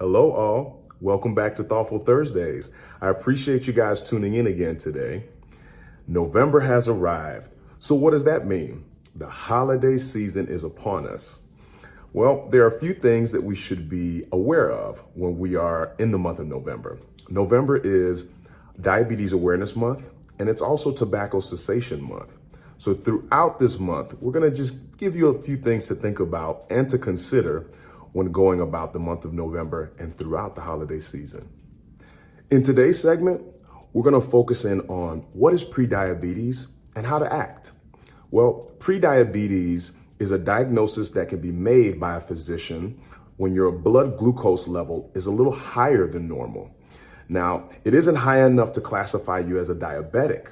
Hello all, welcome back to Thoughtful Thursdays. I appreciate you guys tuning in again today. November has arrived. So what does that mean? The holiday season is upon us. Well, there are a few things that we should be aware of when we are in the month of November. November is Diabetes Awareness Month, and it's also Tobacco Cessation Month. So throughout this month, we're gonna just give you a few things to think about and to consider when going about the month of November and throughout the holiday season. In today's segment, we're gonna focus in on what is prediabetes and how to act. Well, prediabetes is a diagnosis that can be made by a physician when your blood glucose level is a little higher than normal. Now, it isn't high enough to classify you as a diabetic.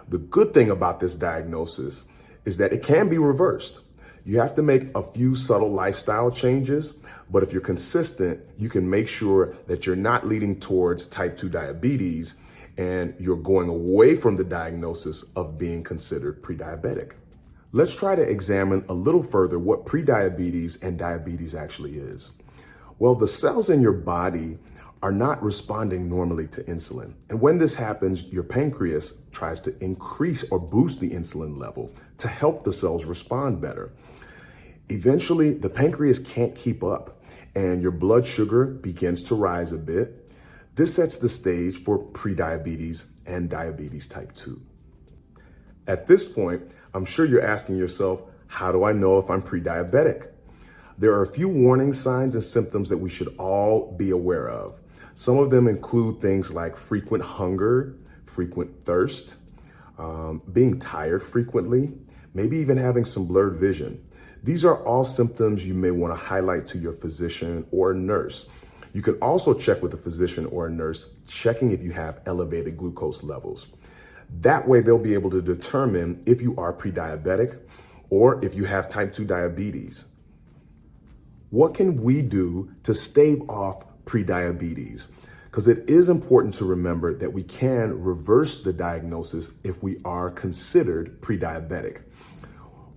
The good thing about this diagnosis is that it can be reversed. You have to make a few subtle lifestyle changes, but if you're consistent, you can make sure that you're not leading towards type 2 diabetes and you're going away from the diagnosis of being considered pre-diabetic. Let's try to examine a little further what prediabetes and diabetes actually is. Well, the cells in your body are not responding normally to insulin. And when this happens, your pancreas tries to increase or boost the insulin level to help the cells respond better. Eventually, the pancreas can't keep up and your blood sugar begins to rise a bit. This sets the stage for prediabetes and diabetes type 2. At this point, I'm sure you're asking yourself, how do I know if I'm pre-diabetic? There are a few warning signs and symptoms that we should all be aware of. Some of them include things like frequent hunger, frequent thirst, being tired frequently, maybe even having some blurred vision. These are all symptoms you may want to highlight to your physician or nurse. You can also check with a physician or a nurse, checking if you have elevated glucose levels. That way they'll be able to determine if you are pre-diabetic or if you have type 2 diabetes. What can we do to stave off pre-diabetes? Because it is important to remember that we can reverse the diagnosis if we are considered pre-diabetic.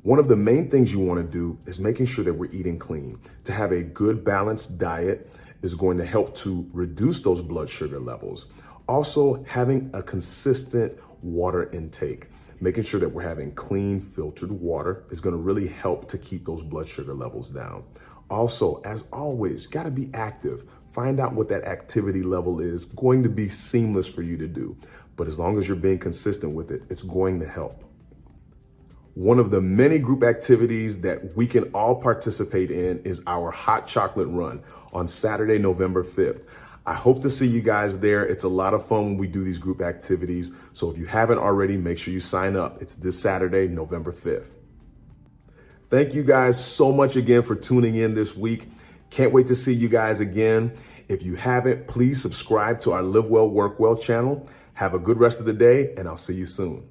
One of the main things you want to do is making sure that we're eating clean. To have a good balanced diet is going to help to reduce those blood sugar levels. Also, having a consistent water intake, making sure that we're having clean filtered water is going to really help to keep those blood sugar levels down. Also, as always, got to be active. Find out what that activity level is going to be seamless for you to do. But as long as you're being consistent with it, it's going to help. One of the many group activities that we can all participate in is our hot chocolate run on Saturday, November 5th. I hope to see you guys there. It's a lot of fun when we do these group activities. So if you haven't already, make sure you sign up. It's this Saturday, November 5th. Thank you guys so much again for tuning in this week. Can't wait to see you guys again. If you haven't, please subscribe to our Live Well, Work Well channel. Have a good rest of the day, and I'll see you soon.